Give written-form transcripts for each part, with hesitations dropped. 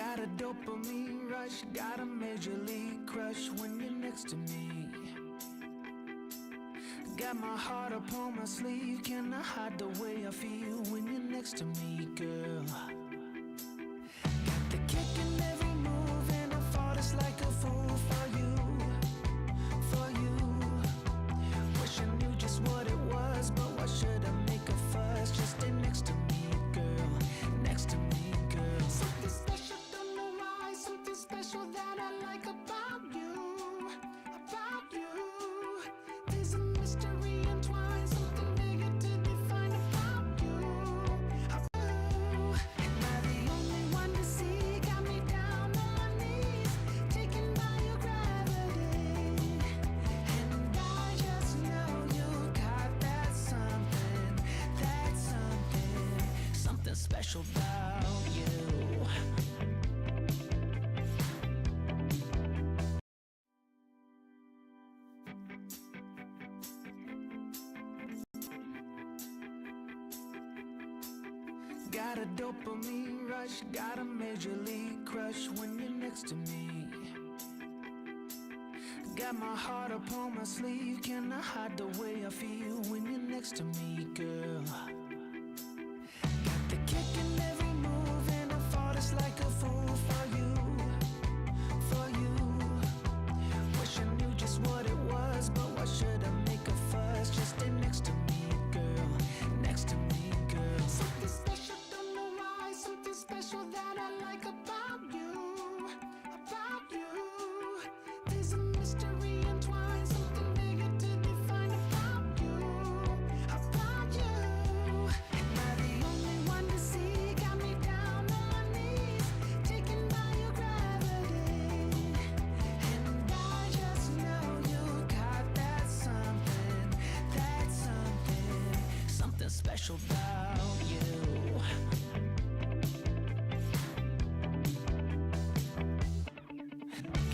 Got a dopamine rush, got a major league crush when you're next to me. Got my heart upon my sleeve, can I hide the way I feel when you're next to me, girl? Got the kick in every move and I fall just like a fool for you, for you. Wish I knew just what it was, but why should I make a fuss? Just stay next to me, girl, next to me, girl. Something special, don't know why, something special that I like about you, about you. There's a mystery entwined, something bigger to define about you, about you. Am I the only one to see? Got me down on my knees, taken by your gravity. And I just know you got that something, something special about you. Got a dopamine rush, got a major league crush when you're next to me. Got my heart upon my sleeve, can I hide the way I feel when you're next to me, girl? Got the kick in every move and I fall just like a fool for you, for you. Wish I knew just what it was, but why should I make a fuss? Just stay next to me, girl, next to me, girl. Something special, don't know why, something special that I like about you, about you. There's a mystery entwined, something bigger to define about you, about you. Am I the only one to see? Got me down on my knees, taken by your gravity. And I just know you got that something, something special about you.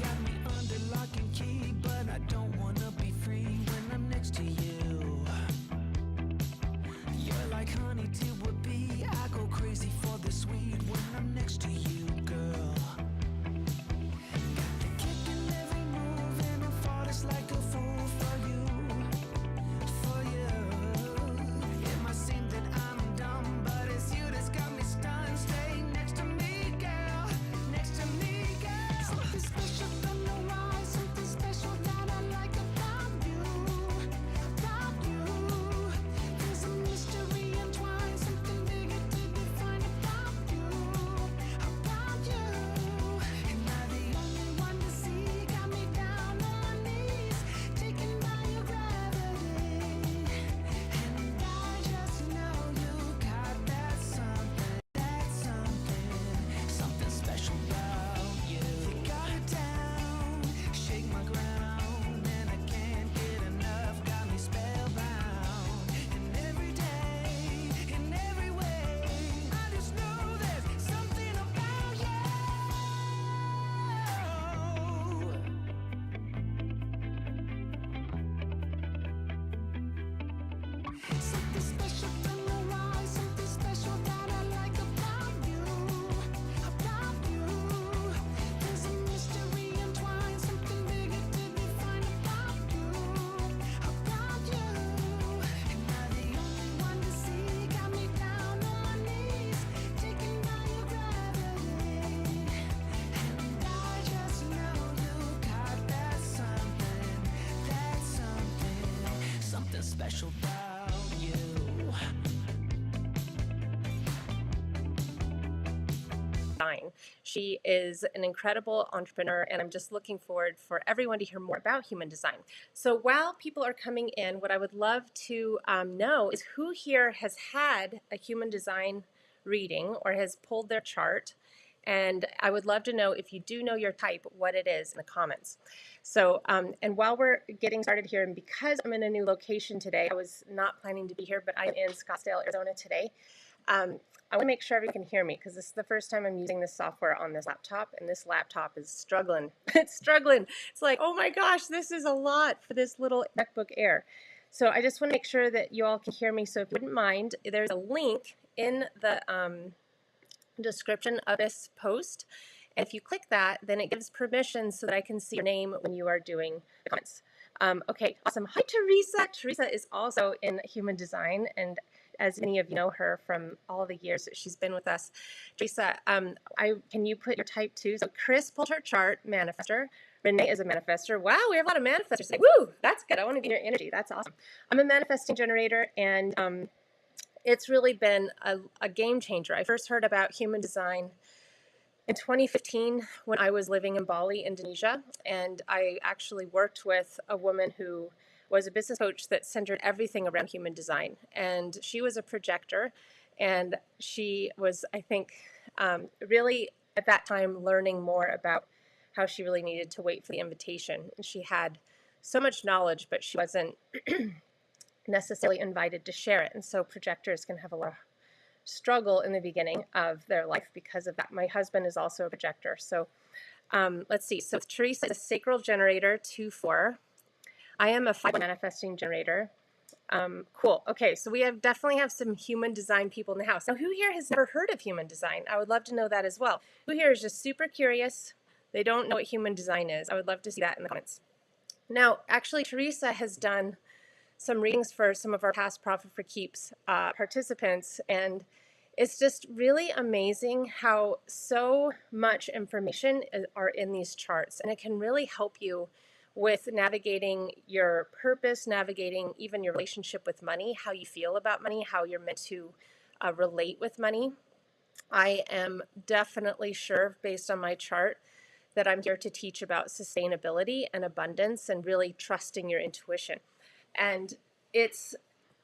Got me under lock and key, but I don't wanna be free when I'm next to you. You're like honey to a bee, I go crazy for the sweet when I'm next to you, girl. Got the kick in every move and I fall just like a fool for you, for you. It might seem that I'm dumb, but it's you that's got me stunned. Stay next to me, girl, next to me, girl. Something special, don't know why, something special that I like about you, about you. There's a mystery entwined, something bigger to define about you, about you. Am I the only one to see? Got me down on my knees, taken by your gravity. And I just know you got that something, something special about you. You got it down, shake my ground, and I can't get enough, got me spellbound. And every day, in every way, I just know there's something about you. Something special, don't know why, something special that I like about you, about you. There's a mystery entwined, something bigger to define about you, about you. Am I the only one to see? Got me down on my knees, taken by your gravity. And I just know you got that something, something special about you. She is an incredible entrepreneur, and I'm just looking forward for everyone to hear more about human design. So while people are coming in, what I would love to know is who here has had a human design reading or has pulled their chart. And I would love to know, if you do know your type, what it is in the comments. So, and while we're getting started here, and because I'm in a new location today, I was not planning to be here, but I'm in Scottsdale, Arizona today. I want to make sure everyone can hear me, because this is the first time I'm using this software on this laptop, and this laptop is struggling. It's struggling. It's like, oh my gosh, this is a lot for this little MacBook Air. So I just want to make sure that you all can hear me. So if you wouldn't mind, there's a link in the description of this post, And if you click that, then it gives permission so that I can see your name when you are doing the comments. Okay, awesome. Hi, Teresa. Teresa is also in human design, and as many of you know her from all the years that she's been with us. Teresa, can you put your type too? So Chris pulled her chart, manifester. Renee is a manifester. Wow, we have a lot of manifestors. Woo, that's good. I want to be in your energy. That's awesome. I'm a manifesting generator, and it's really been a game changer. I first heard about human design in 2015 when I was living in Bali, Indonesia, and I actually worked with a woman who was a business coach that centered everything around human design. And she was a projector, and she was, I think, really at that time learning more about how she really needed to wait for the invitation. And she had so much knowledge, but she wasn't necessarily invited to share it. And so projectors can have a lot of struggle in the beginning of their life because of that. My husband is also a projector. So let's see. So Teresa is a sacral generator, 2-4. I am a 5 manifesting generator. Cool. Okay, so we definitely have some human design people in the house. Now, who here has never heard of human design? I would love to know that as well. Who here is just super curious? They don't know what human design is. I would love to see that in the comments. Now, actually, Teresa has done some readings for some of our past Profit for Keeps participants, and it's just really amazing how so much information are in these charts, and it can really help you with navigating your purpose, navigating even your relationship with money, how you feel about money, how you're meant to relate with money. I am definitely sure, based on my chart, that I'm here to teach about sustainability and abundance and really trusting your intuition. And it's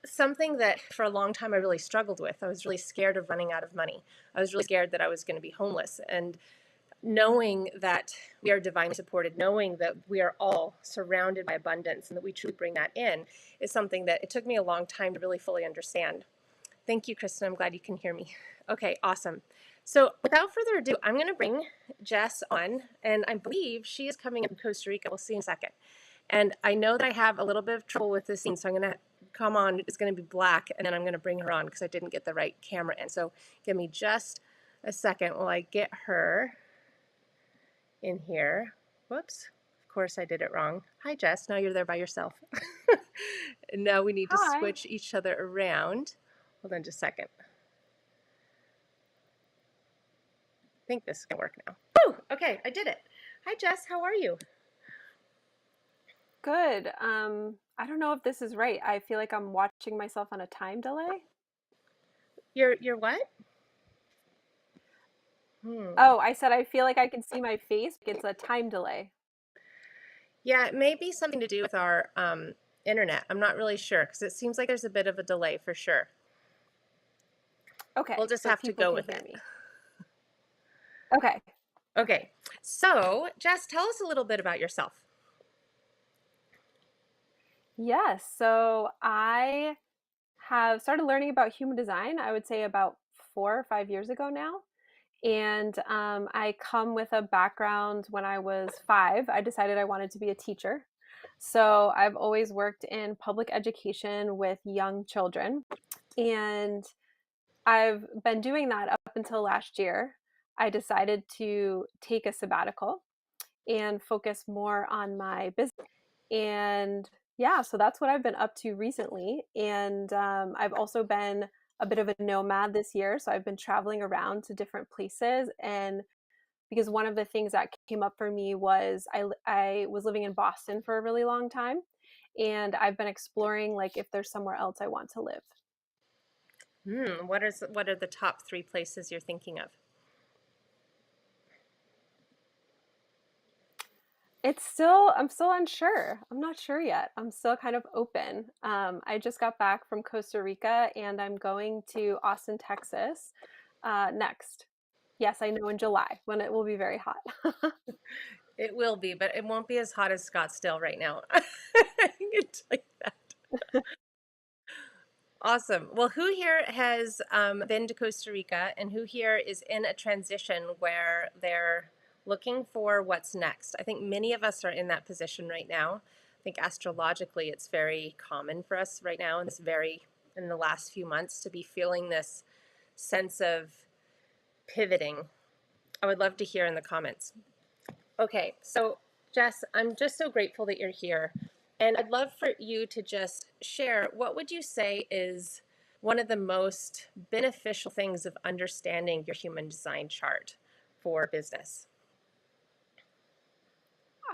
something that for a long time I really struggled with. I was really scared of running out of money. I was really scared that I was going to be homeless. And knowing that we are divinely supported, knowing that we are all surrounded by abundance and that we truly bring that in, is something that it took me a long time to really fully understand. Thank you, Kristen. I'm glad you can hear me. Okay, awesome. So without further ado, I'm going to bring Jess on, and I believe she is coming from Costa Rica. We'll see in a second. And I know that I have a little bit of trouble with this scene, so I'm going to come on. It's going to be black, and then I'm going to bring her on because I didn't get the right camera in. So give me just a second while I get her in here. Whoops. Of course I did it wrong. Hi, Jess. Now you're there by yourself. And now we need to Hi. switch each other around. Hold on just a second. I think this is going to work now. Woo! Okay, I did it. Hi, Jess. How are you? Good. I don't know if this is right. I feel like I'm watching myself on a time delay. You're what? Oh, I said I feel like I can see my face. It's a time delay. Yeah, it may be something to do with our internet. I'm not really sure because it seems like there's a bit of a delay for sure. Okay. We'll just so have to people go can with hear it. me. Okay. Okay, so Jess, tell us a little bit about yourself. Yes. So I have started learning about human design, I would say about 4 or 5 years ago now. And I come with a background. When I was 5, I decided I wanted to be a teacher. So I've always worked in public education with young children. And I've been doing that up until last year. I decided to take a sabbatical and focus more on my business. And yeah, so that's what I've been up to recently. And I've also been a bit of a nomad this year. So I've been traveling around to different places. And because one of the things that came up for me was I was living in Boston for a really long time. And I've been exploring like if there's somewhere else I want to live. What are the top 3 places you're thinking of? I'm still unsure. I'm not sure yet. I'm still kind of open. I just got back from Costa Rica and I'm going to Austin, Texas next. Yes, I know, in July when it will be very hot. It will be, but it won't be as hot as Scottsdale right now. I can tell you that. Awesome. Well, who here has been to Costa Rica, and who here is in a transition where they're looking for what's next? I think many of us are in that position right now. I think astrologically it's very common for us right now in the last few months to be feeling this sense of pivoting. I would love to hear in the comments. Okay, so Jess, I'm just so grateful that you're here. And I'd love for you to just share, what would you say is one of the most beneficial things of understanding your human design chart for business?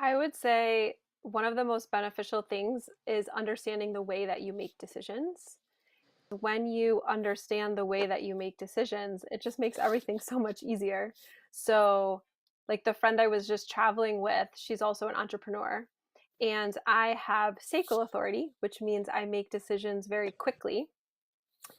I would say one of the most beneficial things is understanding the way that you make decisions. When you understand the way that you make decisions, it just makes everything so much easier. So, like the friend I was just traveling with, she's also an entrepreneur. And I have sacral authority, which means I make decisions very quickly.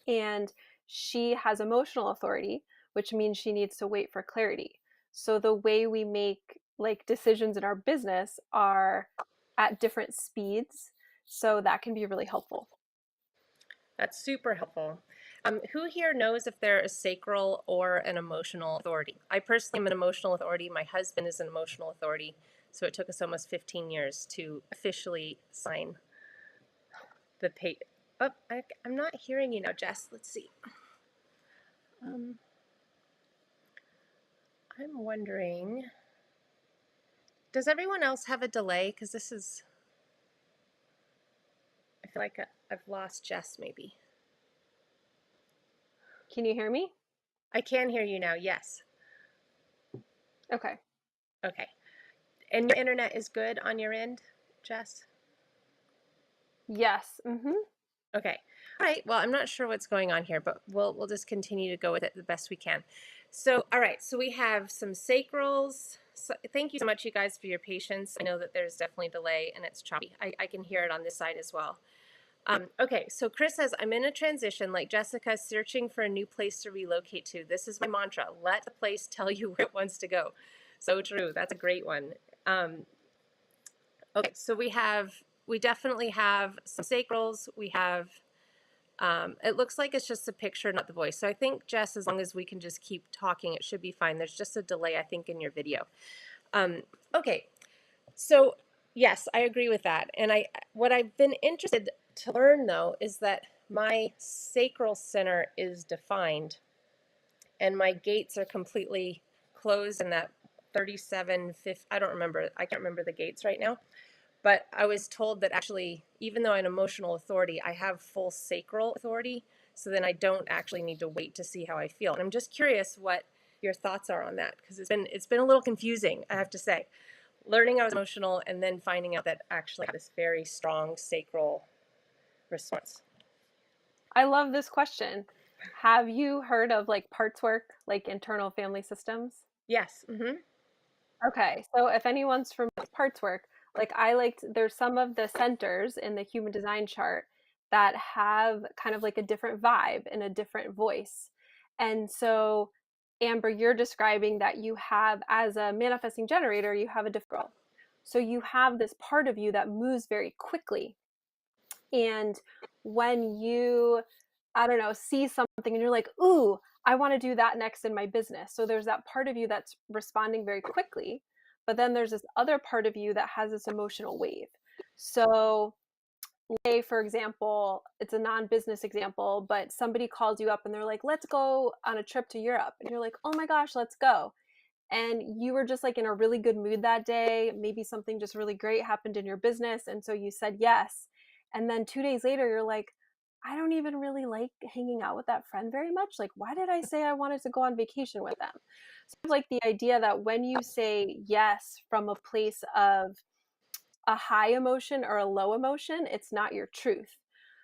And she has emotional authority, which means she needs to wait for clarity. So the way we make like decisions in our business are at different speeds. So that can be really helpful. That's super helpful. Who here knows if they're a sacral or an emotional authority? I personally am an emotional authority. My husband is an emotional authority. So it took us almost 15 years to officially sign the pay. Oh, I'm not hearing you now, Jess. Let's see. Um, I'm wondering, does everyone else have a delay? Because this is, I feel like I've lost Jess maybe. Can you hear me? I can hear you now, yes. Okay. Okay. And your internet is good on your end, Jess? Yes. Mm-hmm. Okay. All right. Well, I'm not sure what's going on here, but we'll just continue to go with it the best we can. So, all right. So we have some sacrals. So thank you so much, you guys, for your patience. I know that there's definitely delay and it's choppy. I can hear it on this side as well. Okay, so Chris says, I'm in a transition like Jessica, searching for a new place to relocate to. This is my mantra. Let the place tell you where it wants to go. So true. That's a great one. Okay, so we definitely have some sacrals. We have, it looks like it's just a picture, not the voice. So I think, Jess, as long as we can just keep talking, it should be fine. There's just a delay, I think, in your video. Okay, so yes, I agree with that. And what I've been interested to learn though is that my sacral center is defined and my gates are completely closed in that 37 50, I don't remember. I can't remember the gates right now. But I was told that actually, even though I'm an emotional authority, I have full sacral authority. So then I don't actually need to wait to see how I feel. And I'm just curious what your thoughts are on that, because it's been a little confusing, I have to say. Learning I was emotional and then finding out that actually I had this very strong sacral response. I love this question. Have you heard of like parts work, like internal family systems? Yes. Mm-hmm. Okay, so if anyone's from parts work, like I liked, there's some of the centers in the human design chart that have kind of like a different vibe and a different voice. And so, Amber, you're describing that you have, as a manifesting generator, you have a different role. So you have this part of you that moves very quickly. And when you, I don't know, see something and you're like, ooh, I want to do that next in my business. So there's that part of you that's responding very quickly, but then there's this other part of you that has this emotional wave. So, say, for example, it's a non business example, but somebody calls you up and they're like, let's go on a trip to Europe. And you're like, oh my gosh, let's go. And you were just like in a really good mood that day. Maybe something just really great happened in your business. And so you said yes. And then 2 days later, you're like, I don't even really like hanging out with that friend very much. Like, why did I say I wanted to go on vacation with them? So it's like the idea that when you say yes from a place of a high emotion or a low emotion, it's not your truth.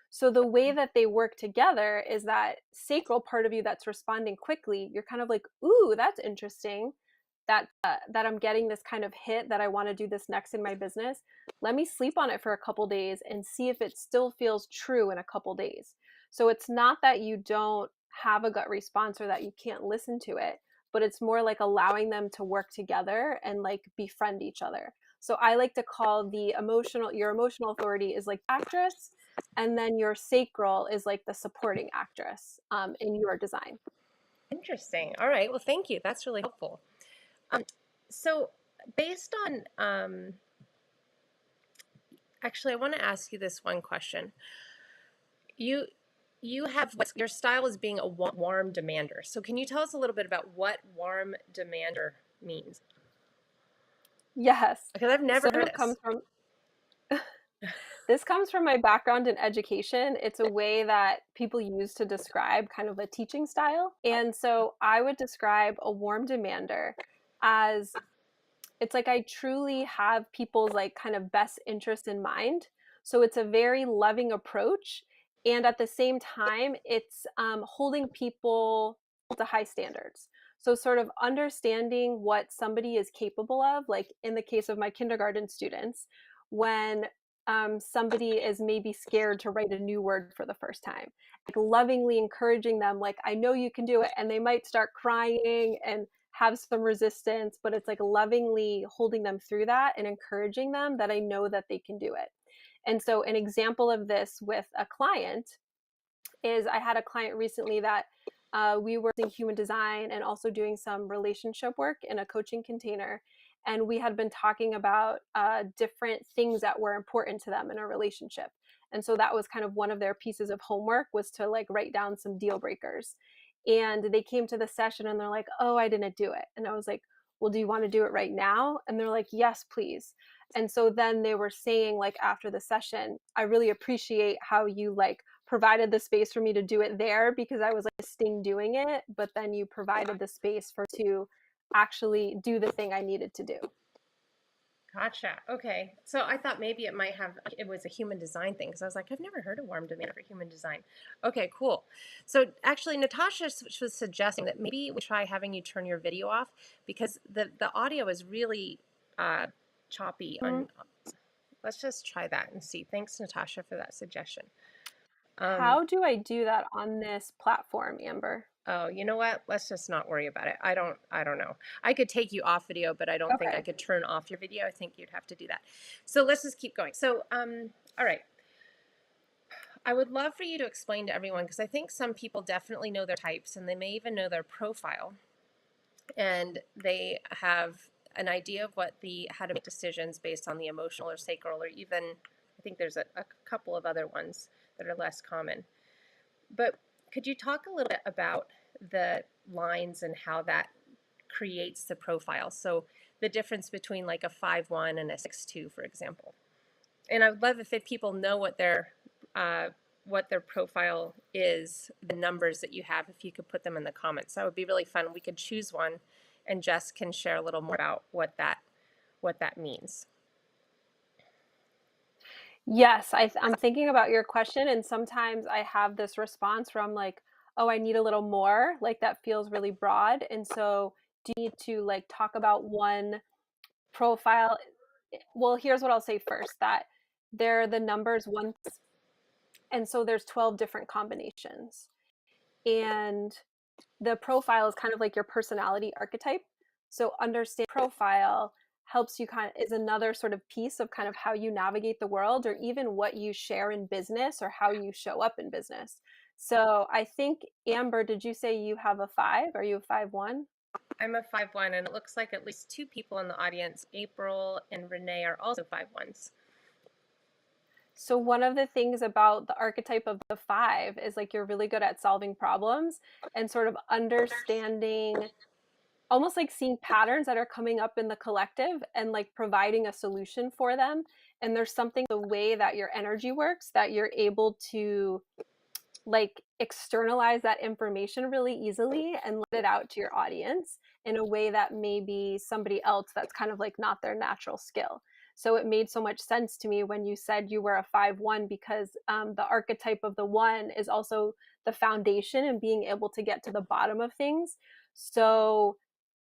So the way that they work together is that sacral part of you that's responding quickly, you're kind of like, ooh, that's interesting that I'm getting this kind of hit that I want to do this next in my business. Let me sleep on it for a couple days and see if it still feels true in a couple days. So it's not that you don't have a gut response or that you can't listen to it, but it's more like allowing them to work together and like befriend each other. So I like to call your emotional authority is like actress, and then your sacral is like the supporting actress in your design. Interesting. All right. Well, thank you. That's really helpful. Um, so based on, actually, I want to ask you this one question. You you have your style is being a warm demander. So can you tell us a little bit about what warm demander means? Yes. Because I've never So heard it comes this. from this comes from my background in education. It's a way that people use to describe kind of a teaching style. And so I would describe a warm demander as it's like I truly have people's like kind of best interest in mind. So it's a very loving approach. And at the same time, it's holding people to high standards. So, sort of understanding what somebody is capable of, like in the case of my kindergarten students, when somebody is maybe scared to write a new word for the first time, like lovingly encouraging them, like, I know you can do it. And they might start crying and have some resistance, but it's like lovingly holding them through that and encouraging them that I know that they can do it. And so, an example of this with a client is I had a client recently that we were using human design and also doing some relationship work in a coaching container. And we had been talking about different things that were important to them in a relationship. And so that was kind of one of their pieces of homework was to like write down some deal breakers. And they came to the session and they're like, oh, I didn't do it. And I was like, well, do you want to do it right now? And they're like, yes, please. And so then they were saying like after the session, I really appreciate how you like provided the space for me to do it there because I was like sting doing it, but then you provided the space for to actually do the thing I needed to do. Gotcha. Okay. So I thought maybe it was a human design thing because I was like, I've never heard of warm demand for human design. Okay, cool. So actually, Natasha was suggesting that maybe we try having you turn your video off because the audio is really choppy. Mm-hmm. Let's just try that and see. Thanks, Natasha, for that suggestion. How do I do that on this platform, Amber? Oh, you know what? Let's just not worry about it. I don't know. I could take you off video, but I don't think I Okay. could turn off your video. I think you'd have to do that. So let's just keep going. So, all right. I would love for you to explain to everyone because I think some people definitely know their types and they may even know their profile and they have an idea of how to make decisions based on the emotional or sacral or even I think there's a couple of other ones that are less common. But could you talk a little bit about the lines and how that creates the profile? So the difference between like a 5-1 and a 6-2, for example. And I would love if people know what their profile is, the numbers that you have, if you could put them in the comments. That would be really fun. We could choose one and Jess can share a little more about what that means. Yes, I'm thinking about your question, and sometimes I have this response from like, oh, I need a little more, like that feels really broad. And so, do you need to like talk about one profile? Well, here's what I'll say first that they're the numbers one, and so there's 12 different combinations. And the profile is kind of like your personality archetype. So understand profile helps you kind of is another sort of piece of kind of how you navigate the world or even what you share in business or how you show up in business. So I think Amber, did you say you have a 5? Are you a 5-1? I'm a 5-1, and it looks like at least two people in the audience, April and Renee, are also 5-1s. So one of the things about the archetype of the 5 is like you're really good at solving problems and sort of understanding almost like seeing patterns that are coming up in the collective and like providing a solution for them. And there's something the way that your energy works that you're able to like externalize that information really easily and let it out to your audience in a way that maybe somebody else that's kind of like not their natural skill. So it made so much sense to me when you said you were a 5-1 because the archetype of the 1 is also the foundation and being able to get to the bottom of things. So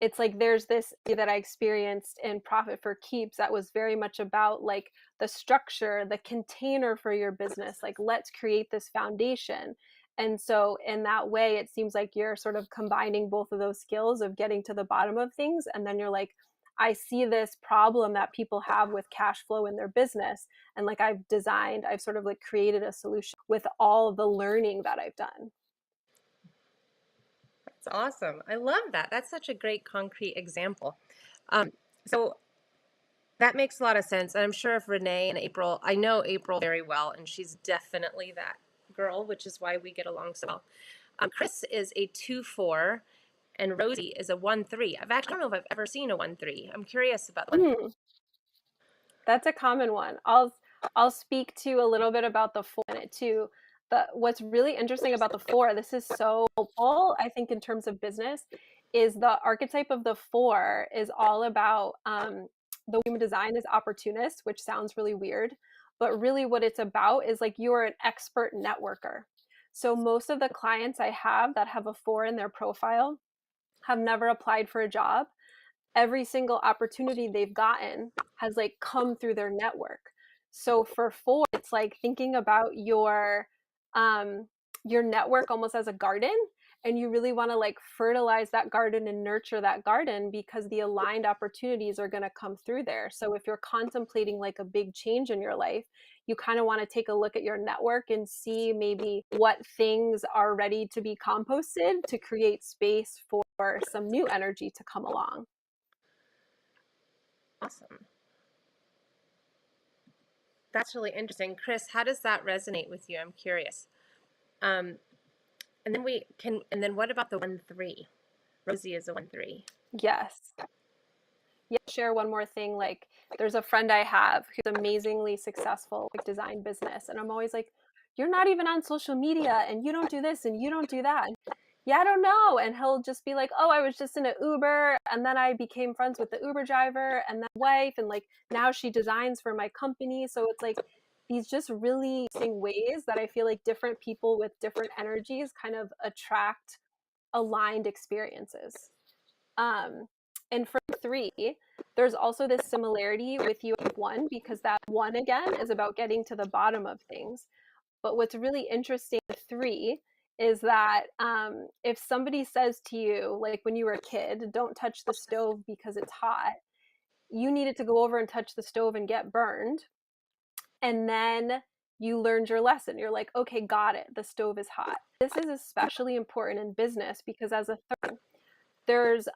it's like there's this that I experienced in Profit for Keeps that was very much about like the structure, the container for your business. Like, let's create this foundation. And so, in that way, it seems like you're sort of combining both of those skills of getting to the bottom of things. And then you're like, I see this problem that people have with cash flow in their business. And like, I've sort of like created a solution with all the learning that I've done. That's awesome. I love that. That's such a great concrete example. So that makes a lot of sense. And I'm sure if Renee and April, I know April very well, and she's definitely girl, which is why we get along so well. Chris is a 2-4, and Rosie is a 1-3. I don't know if I've ever seen a 1-3. I'm curious about 1-3. That's a common one. I'll speak to a little bit about the 4 in it too. What's really interesting about the 4, this is so helpful, I think, in terms of business, is the archetype of the 4 is all about the human design is opportunist, which sounds really weird, but really what it's about is like you're an expert networker. So most of the clients I have that have a 4 in their profile have never applied for a job. Every single opportunity they've gotten has like come through their network. So for 4, it's like thinking about your network almost as a garden, and you really want to like fertilize that garden and nurture that garden because the aligned opportunities are going to come through there. So if you're contemplating like a big change in your life, you kind of want to take a look at your network and see maybe what things are ready to be composted to create space for some new energy to come along. Awesome. That's really interesting. Chris, how does that resonate with you? I'm curious. And then what about the 1-3? Rosie is a 1-3. Yes. Yeah, share one more thing. Like, there's a friend I have who's amazingly successful, like design business, and I'm always like, "You're not even on social media, and you don't do this, and you don't do that." And, yeah, I don't know. And he'll just be like, "Oh, I was just in an Uber, and then I became friends with the Uber driver, and then wife, and like now she designs for my company." So it's like these just really interesting ways that I feel like different people with different energies kind of attract aligned experiences. Um, and for 3, there's also this similarity with you at 1 because that 1 again is about getting to the bottom of things. But what's really interesting with 3 is that if somebody says to you, like when you were a kid, don't touch the stove because it's hot, you needed to go over and touch the stove and get burned. And then you learned your lesson. You're like, okay, got it. The stove is hot. This is especially important in business because as a third, there's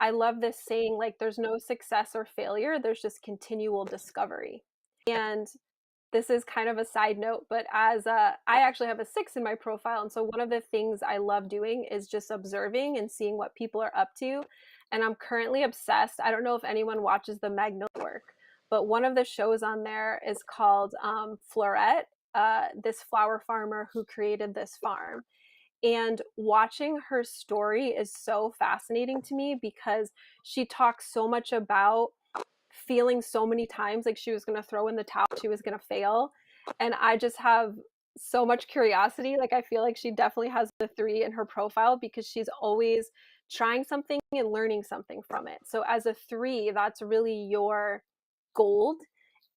I love this saying, like there's no success or failure, there's just continual discovery. And this is kind of a side note, but I actually have a 6 in my profile, and so one of the things I love doing is just observing and seeing what people are up to. And I'm currently obsessed. I don't know if anyone watches the Magnolia Network, but one of the shows on there is called Florette, this flower farmer who created this farm. And watching her story is so fascinating to me because she talks so much about feeling so many times like she was going to throw in the towel, she was going to fail. And I just have so much curiosity. Like, I feel like she definitely has the 3 in her profile because she's always trying something and learning something from it. So, as a 3, that's really your gold,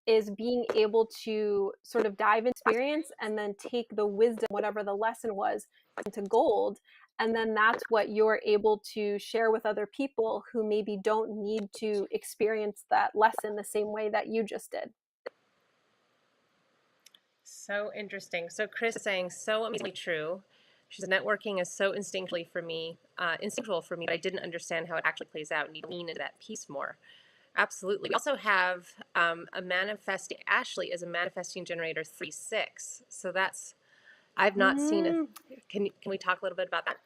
is being able to sort of dive into experience and then take the wisdom, whatever the lesson was, into gold. And then that's what you're able to share with other people who maybe don't need to experience that lesson the same way that you just did. So interesting. So Chris is saying so amazingly true. She's networking is so instinctual for me, but I didn't understand how it actually plays out and need to lean into that piece more. Absolutely. We also have Ashley is a manifesting generator 3-6. So I've not seen it. Can we talk a little bit about that?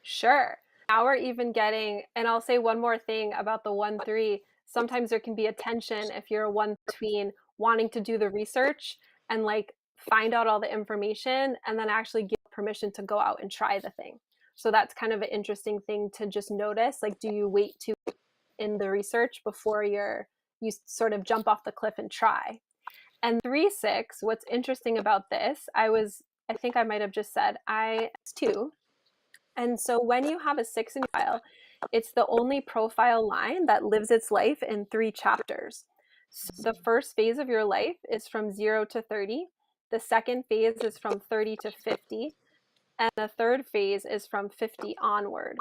Sure. Now we're even getting, and I'll say one more thing about the 1-3. Sometimes there can be a tension if you're a 1 between wanting to do the research and like find out all the information and then actually give permission to go out and try the thing. So that's kind of an interesting thing to just notice. Like, do you wait to in the research before you sort of jump off the cliff and try? And 3-6, what's interesting about this, I think I might have just said I 2. And so when you have a 6 in your file, it's the only profile line that lives its life in 3 chapters. So the first phase of your life is from 0 to 30. The second phase is from 30 to 50. And the third phase is from 50 onward.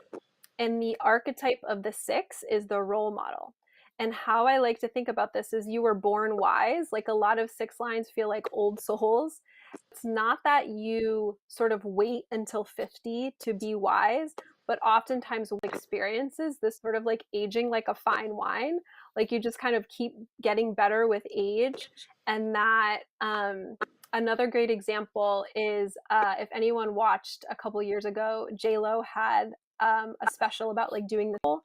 And the archetype of the 6 is the role model. And how I like to think about this is you were born wise. Like, a lot of 6 lines feel like old souls. It's not that you sort of wait until 50 to be wise, but oftentimes with experiences, this sort of like aging like a fine wine, like you just kind of keep getting better with age. And that another great example is if anyone watched a couple years ago, J-Lo had a special about like doing the,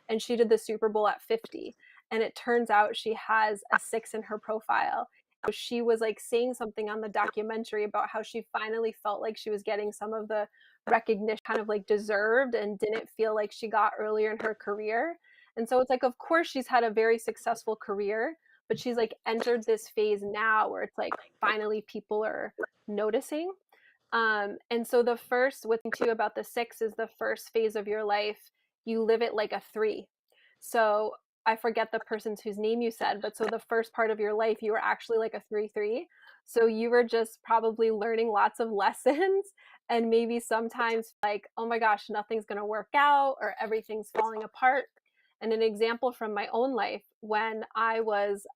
and she did the Super Bowl at 50. And it turns out she has a 6 in her profile. She was like saying something on the documentary about how she finally felt like she was getting some of the recognition kind of like deserved and didn't feel like she got earlier in her career. And so it's like, of course, she's had a very successful career, but she's like entered this phase now where it's like finally people are noticing. And so the first, what too about the 6 is the first phase of your life, you live it like a 3. So I forget the person's whose name you said, but so the first part of your life, you were actually like a 3-3. So you were just probably learning lots of lessons and maybe sometimes like, oh my gosh, nothing's going to work out or everything's falling apart. And an example from my own life, when I was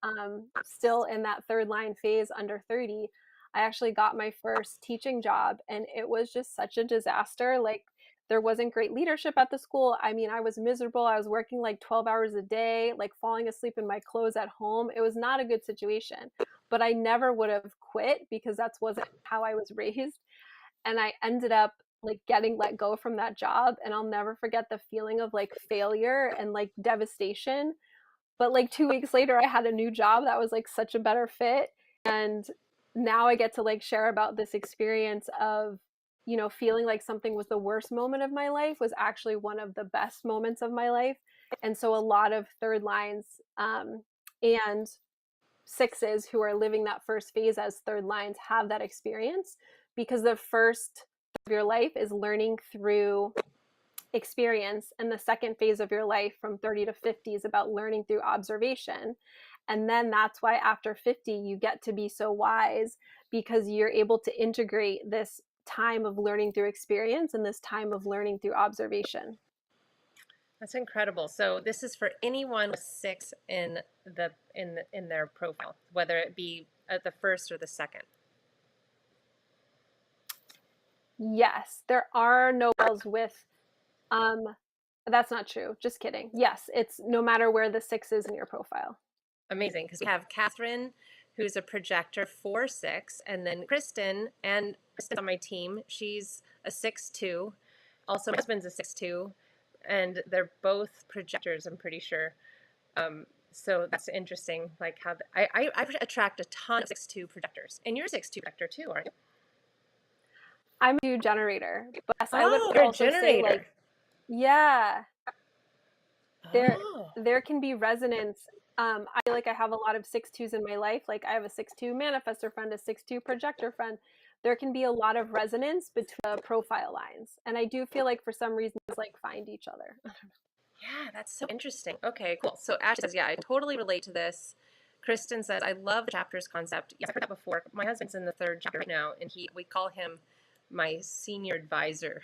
still in that third line phase under 30, I actually got my first teaching job and it was just such a disaster. Like there wasn't great leadership at the school. I mean, I was miserable. I was working like 12 hours a day, like falling asleep in my clothes at home. It was not a good situation, but I never would have quit because that wasn't how I was raised. And I ended up like getting let go from that job. And I'll never forget the feeling of like failure and like devastation. But like 2 weeks later, I had a new job that was like such a better fit. And now I get to like share about this experience of, you know, feeling like something was the worst moment of my life was actually one of the best moments of my life. And so a lot of third lines and 6s who are living that first phase as third lines have that experience because the first of your life is learning through experience, and the second phase of your life from 30 to 50 is about learning through observation. And then that's why after 50 you get to be so wise because you're able to integrate this time of learning through experience and this time of learning through observation. That's incredible. So this is for anyone with 6 in in their profile, whether it be at the first or the second. Yes, there are no walls with that's not true. Just kidding. Yes, it's no matter where the 6 is in your profile. Amazing, because we have Catherine, who's a projector 4-6, and then Kristen, and Kristen's on my team. She's a 6-2. Also, my husband's a 6-2, and they're both projectors, I'm pretty sure. So that's interesting, like how I attract a ton of 6-2 projectors. And you're a 6-2 projector too, aren't you? I'm a generator, but yes, I would Oh, you're a also say like, generator. yeah, there Oh. there can be resonance. I feel like I have a lot of 6-2s in my life. Like I have a 6-2 manifestor friend, a 6-2 projector friend. There can be a lot of resonance between the profile lines. And I do feel like for some reason like find each other. Yeah, that's so interesting. Okay, cool. So Ash says, yeah, I totally relate to this. Kristen says, I love the chapters concept. Yes, I've heard that before. My husband's in the 3rd chapter right now, and we call him my senior advisor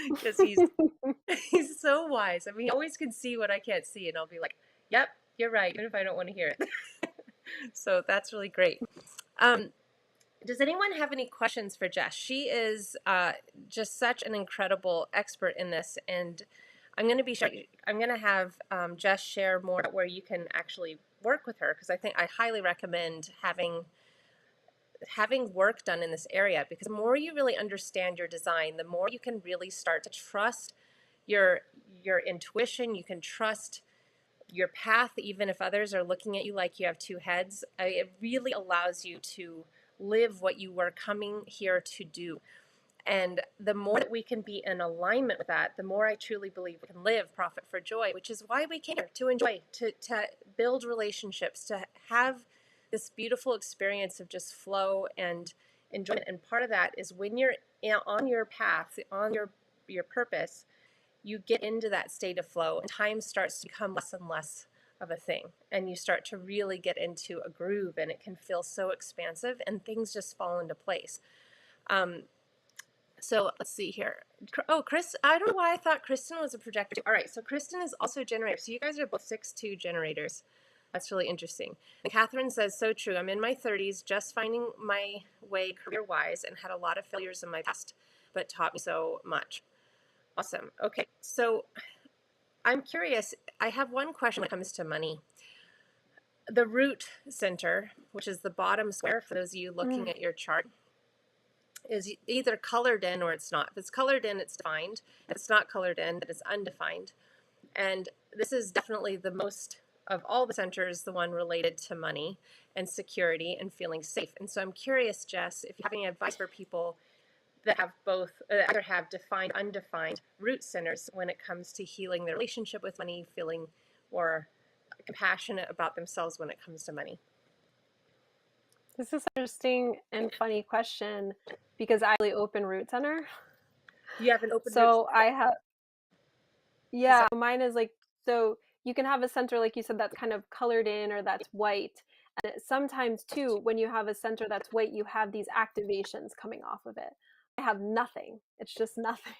because he's so wise. I mean, he always can see what I can't see, and I'll be like, "Yep, you're right," even if I don't want to hear it. So that's really great. Does anyone have any questions for Jess? She is just such an incredible expert in this, and I'm going to have Jess share more about where you can actually work with her because I think I highly recommend having work done in this area because the more you really understand your design, the more you can really start to trust your intuition. You can trust your path, even if others are looking at you like you have 2 heads. It really allows you to live what you were coming here to do. And the more that we can be in alignment with that, the more I truly believe we can live profit for joy, which is why we came here, to enjoy, to build relationships, to have this beautiful experience of just flow and enjoyment. And part of that is when you're on your path, on your purpose, you get into that state of flow and time starts to become less and less of a thing. And you start to really get into a groove and it can feel so expansive and things just fall into place. So let's see here. Oh, Chris, I don't know why I thought Kristen was a projector. All right, so Kristen is also a generator. So you guys are both 6-2 generators. That's really interesting. And Catherine says, so true. I'm in my 30s, just finding my way career-wise and had a lot of failures in my past, but taught me so much. Awesome. Okay. So I'm curious. I have one question when it comes to money. The root center, which is the bottom square, for those of you looking Mm. at your chart, is either colored in or it's not. If it's colored in, it's defined. If it's not colored in, then it's undefined. And this is definitely the most of all the centers, the one related to money and security and feeling safe. And so I'm curious, Jess, if you have any advice for people that have both, either have defined, undefined root centers when it comes to healing their relationship with money, feeling more compassionate about themselves when it comes to money. This is an interesting and funny question because I really open root center. You have an open root So I center? have, Is yeah, that mine is like, so you can have a center, like you said, that's kind of colored in or that's white. And sometimes too, when you have a center that's white, you have these activations coming off of it. I have nothing. It's just nothing.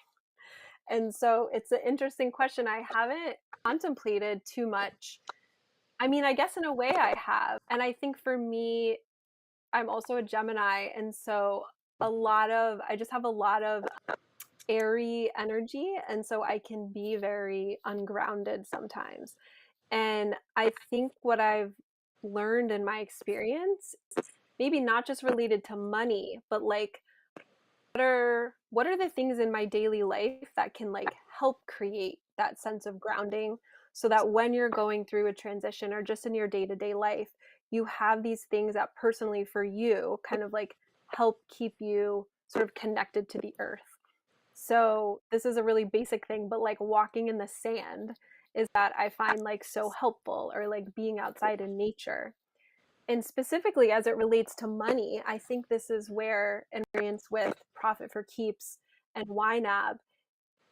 And so it's an interesting question. I haven't contemplated too much. I mean, I guess in a way I have. And I think for me, I'm also a Gemini. And so I just have a lot of airy energy. And so I can be very ungrounded sometimes. And I think what I've learned in my experience is maybe not just related to money, but like what are the things in my daily life that can like help create that sense of grounding so that when you're going through a transition or just in your day-to-day life, you have these things that personally for you kind of like help keep you sort of connected to the earth. So this is a really basic thing, but like walking in the sand is that I find like so helpful, or like being outside in nature. And specifically as it relates to money, I think this is where an experience with Profit for Keeps and YNAB,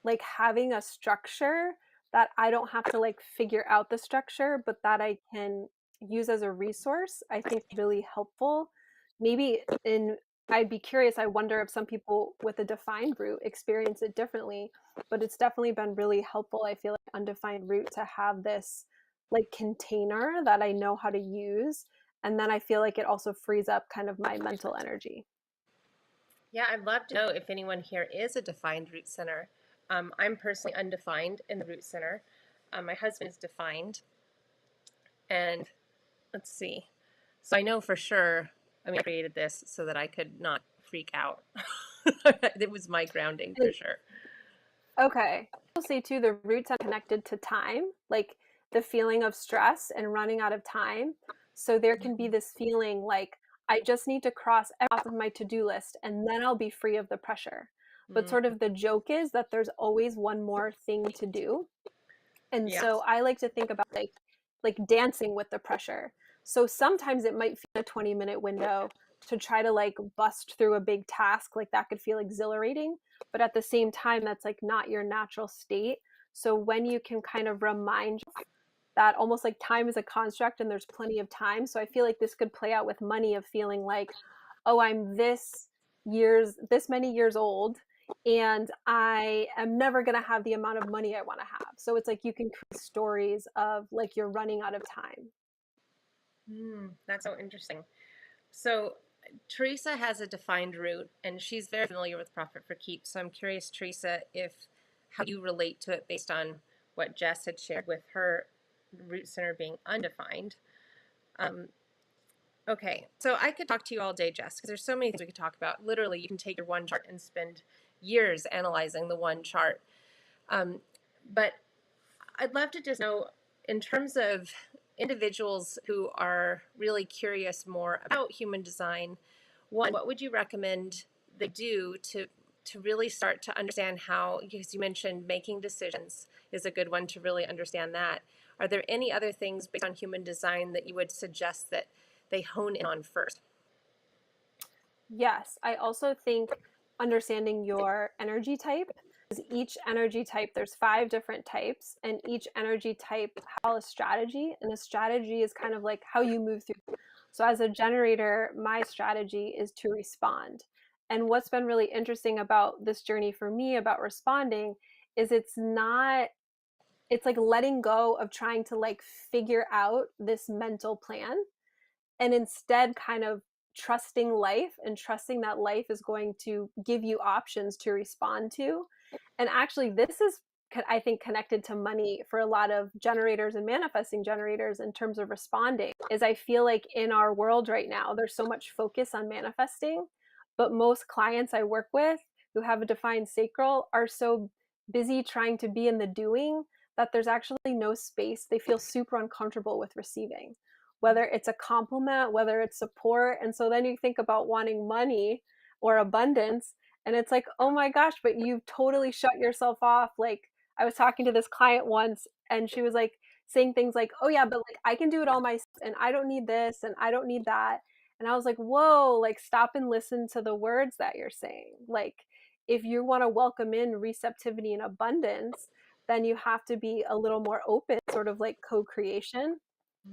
like having a structure that I don't have to like figure out the structure, but that I can use as a resource, I think really helpful. Maybe in I'd be curious, I wonder if some people with a defined route experience it differently, but it's definitely been really helpful. I feel like undefined route to have this like container that I know how to use. And then I feel like it also frees up kind of my mental energy. Yeah, I'd love to know if anyone here is a defined root center. I'm personally undefined in the root center. My husband is defined. And let's see. So I know for sure, I mean, I created this so that I could not freak out. It was my grounding for sure. Okay. I'll say too, the roots are connected to time, like the feeling of stress and running out of time. So there can be this feeling like I just need to cross off of my to-do list and then I'll be free of the pressure. But Mm, sort of the joke is that there's always one more thing to do. And yeah. so I like to think about like dancing with the pressure. So sometimes it might feel a 20-minute window to try to like bust through a big task, like that could feel exhilarating, but at the same time that's like not your natural state. So when you can kind of remind that almost like time is a construct and there's plenty of time. So I feel like this could play out with money of feeling like, oh, I'm this many years old and I am never going to have the amount of money I want to have. So it's like you can create stories of like you're running out of time. That's so interesting. So Teresa has a defined route, and she's very familiar with Profit for Keeps. So I'm curious, Teresa, if how you relate to it based on what Jess had shared with her root center being undefined. Um, okay, so I could talk to you all day, Jess, because there's so many things we could talk about. Literally, you can take your one chart and spend years analyzing the one chart. Um, but I'd love to just know, in terms of individuals who are really curious more about human design, one, what would you recommend they do to really start to understand how, because you mentioned making decisions is a good one to really understand that. Are there any other things based on human design that you would suggest that they hone in on first? Yes, I also think understanding your energy type, because each energy type, there's 5 different types, and each energy type has a strategy, and a strategy is kind of like how you move through. So as a generator, my strategy is to respond. And what's been really interesting about this journey for me about responding is it's like letting go of trying to like figure out this mental plan and instead kind of trusting life and trusting that life is going to give you options to respond to. And actually, this is, I think, connected to money for a lot of generators and manifesting generators in terms of responding. Is I feel like in our world right now, there's so much focus on manifesting, but most clients I work with who have a defined sacral are so busy trying to be in the doing that there's actually no space. They feel super uncomfortable with receiving, whether it's a compliment, whether it's support. And so then you think about wanting money or abundance, and it's like, oh my gosh, but you've totally shut yourself off. Like, I was talking to this client once, and she was like saying things like, oh yeah, but like I can do it all myself, and I don't need this, and I don't need that. And I was like, whoa, like stop and listen to the words that you're saying. Like, if you want to welcome in receptivity and abundance, then you have to be a little more open, sort of like co-creation.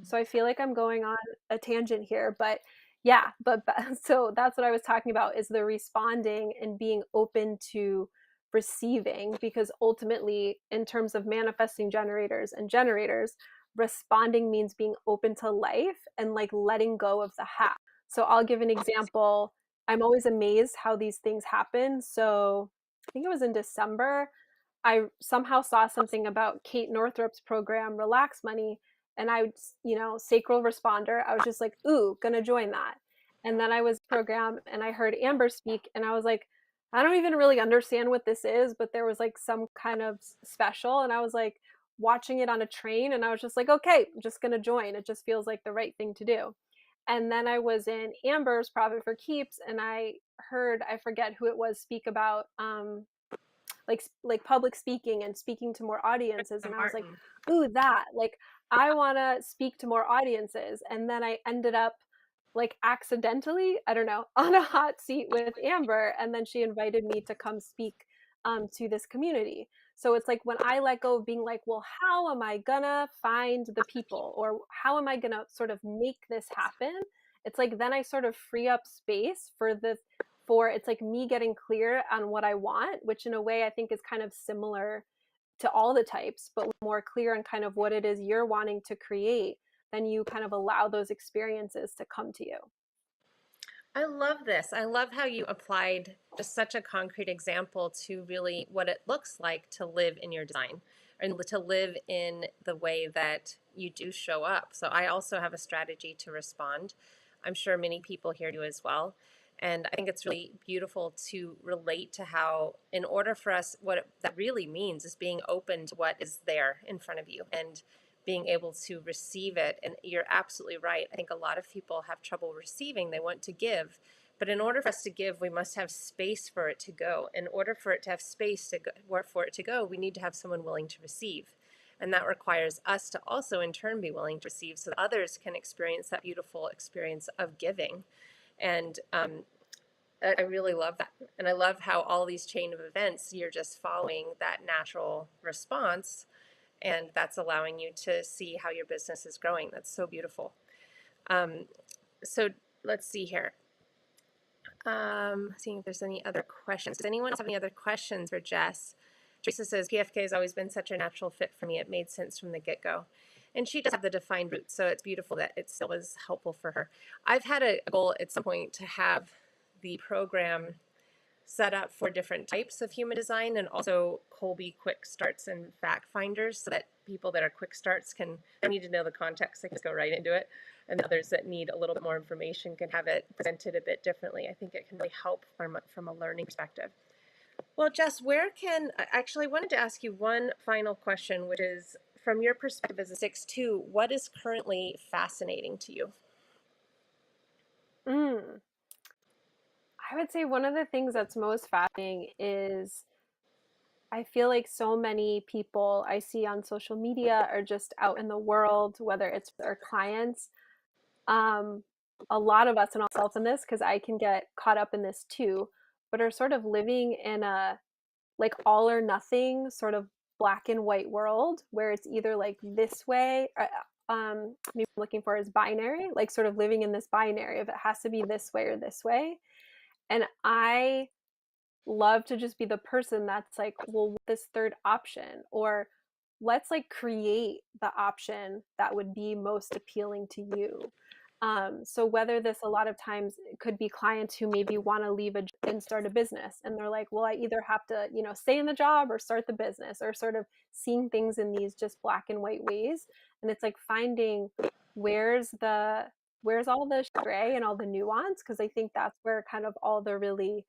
So I feel like I'm going on a tangent here, but yeah, but so that's what I was talking about, is the responding and being open to receiving, because ultimately in terms of manifesting generators, responding means being open to life and like letting go of the have. So I'll give an example. I'm always amazed how these things happen. So I think it was in December, I somehow saw something about Kate Northrup's program, Relax Money, and I, sacral responder. I was just like, ooh, gonna join that. And then I was program and I heard Amber speak, and I was like, I don't even really understand what this is, but there was like some kind of special, and I was like watching it on a train, and I was just like, okay, I'm just gonna join. It just feels like the right thing to do. And then I was in Amber's Profit for Keeps, and I heard, I forget who it was, speak about like public speaking and speaking to more audiences, and I was like, Martin. ooh, that, like, I want to speak to more audiences. And then I ended up like accidentally, I don't know, on a hot seat with Amber, and then she invited me to come speak to this community. So it's like when I let go of being like, well, how am I gonna find the people, or how am I gonna sort of make this happen, it's like then I sort of free up space for it's like me getting clear on what I want, which in a way I think is kind of similar to all the types, but more clear on kind of what it is you're wanting to create. Then you kind of allow those experiences to come to you. I love this. I love how you applied just such a concrete example to really what it looks like to live in your design and to live in the way that you do show up. So I also have a strategy to respond. I'm sure many people here do as well. And I think it's really beautiful to relate to how, in order for us, that really means is being open to what is there in front of you and being able to receive it. And you're absolutely right. I think a lot of people have trouble receiving. They want to give. But in order for us to give, we must have space for it to go. In order for it to have space to go, for it to go, we need to have someone willing to receive. And that requires us to also, in turn, be willing to receive so that others can experience that beautiful experience of giving. And I really love that. And I love how all these chain of events, you're just following that natural response, and that's allowing you to see how your business is growing. That's so beautiful. Um, so let's see here. Seeing if there's any other questions. Does anyone else have any other questions for Jess? Teresa says, PFK has always been such a natural fit for me. It made sense from the get-go. And she does have the defined route, so it's beautiful that it still was helpful for her. I've had a goal at some point to have the program set up for different types of human design, and also Colby quick starts and fact finders, so that people that are quick starts don't need to know the context, they can just go right into it, and others that need a little bit more information can have it presented a bit differently. I think it can really help from a learning perspective. Well, Jess, actually, I wanted to ask you one final question, which is, from your perspective as a 6'2", what is currently fascinating to you? Mm. I would say one of the things that's most fascinating is I feel like so many people I see on social media are just out in the world, whether it's our clients. Um, a lot of us, and myself in this, because I can get caught up in this too, but are sort of living in a like all or nothing sort of black and white world where it's either like this way, maybe I'm looking for is binary, like sort of living in this binary of it has to be this way or this way. And I love to just be the person that's like, well, this third option, or let's like create the option that would be most appealing to you. So whether this a lot of times it could be clients who maybe want to leave and start a business, and they're like, well, I either have to, stay in the job or start the business, or sort of seeing things in these just black and white ways. And it's like finding where's the where's all the gray and all the nuance, because I think that's where kind of all the really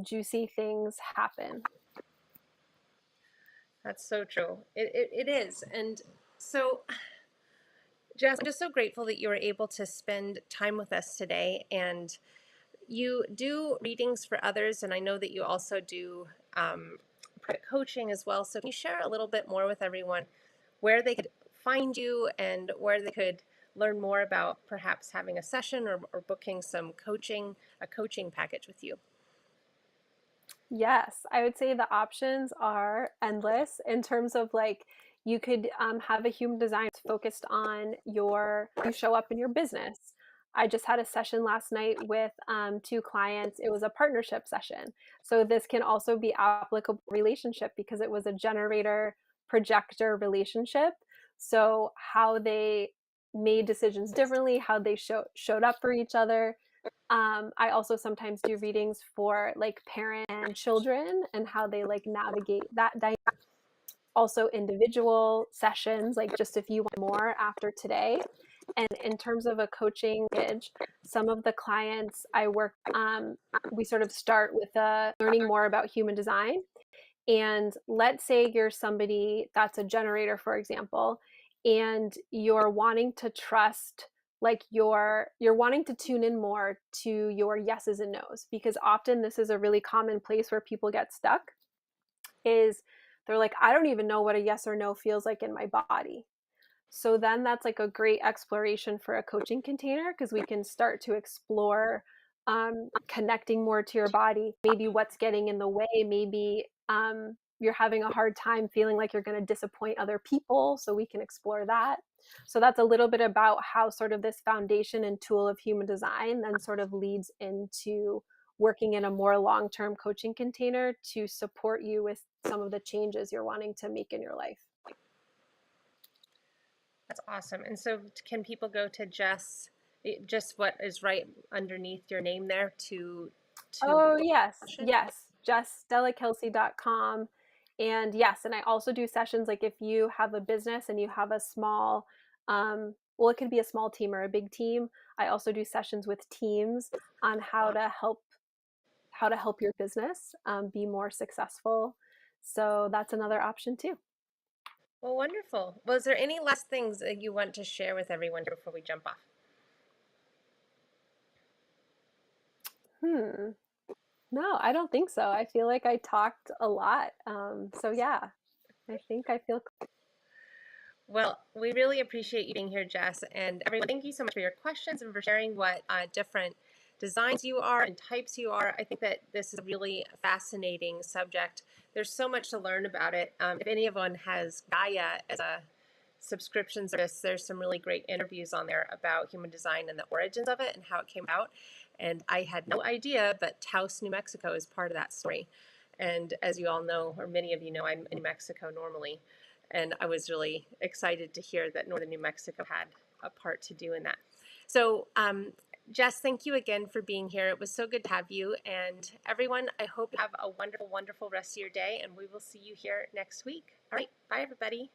juicy things happen. That's so true. It is. And so, Jess, I'm just so grateful that you were able to spend time with us today. And you do readings for others, and I know that you also do private coaching as well. So, can you share a little bit more with everyone where they could find you and where they could learn more about perhaps having a session or booking some coaching, a coaching package with you? Yes, I would say the options are endless in terms of like you could have a human design focused on you show up in your business. I just had a session last night with two clients. It was a partnership session. So this can also be applicable relationship because it was a generator projector relationship. So how they made decisions differently, how they showed up for each other. I also sometimes do readings for like parent and children and how they like navigate that dynamic. Also individual sessions, like just if you want more after today. And in terms of a coaching package, some of the clients I work, we sort of start with learning more about human design. And let's say you're somebody that's a generator, for example, and you're wanting to trust, like you're wanting to tune in more to your yeses and nos, because often this is a really common place where people get stuck, is they're like, I don't even know what a yes or no feels like in my body. So then that's like a great exploration for a coaching container, because we can start to explore connecting more to your body, maybe what's getting in the way, maybe you're having a hard time feeling like you're going to disappoint other people. So we can explore that. So that's a little bit about how sort of this foundation and tool of human design then sort of leads into working in a more long-term coaching container to support you with some of the changes you're wanting to make in your life. That's awesome. And so, can people go to Jess, just what is right underneath your name there to Oh, book yes. a session? Yes. JessDellaCalce.com. And yes, and I also do sessions like if you have a business and you have a small, well, it could be a small team or a big team. I also do sessions with teams on how to help your business be more successful. So that's another option too. Well, wonderful. Well, is there any last things that you want to share with everyone before we jump off? Hmm. No, I don't think so. I feel like I talked a lot. So yeah, I think I feel. Well, we really appreciate you being here, Jess. And everyone, thank you so much for your questions and for sharing what different designs you are and types you are. I think that this is a really fascinating subject. There's so much to learn about it. If anyone has Gaia as a subscription service, there's some really great interviews on there about human design and the origins of it and how it came out. And I had no idea, but Taos, New Mexico is part of that story. And as you all know, or many of you know, I'm in New Mexico normally. And I was really excited to hear that Northern New Mexico had a part to do in that. So, Jess, thank you again for being here. It was so good to have you. And everyone, I hope you have a wonderful, wonderful rest of your day. And we will see you here next week. All right. Bye, everybody.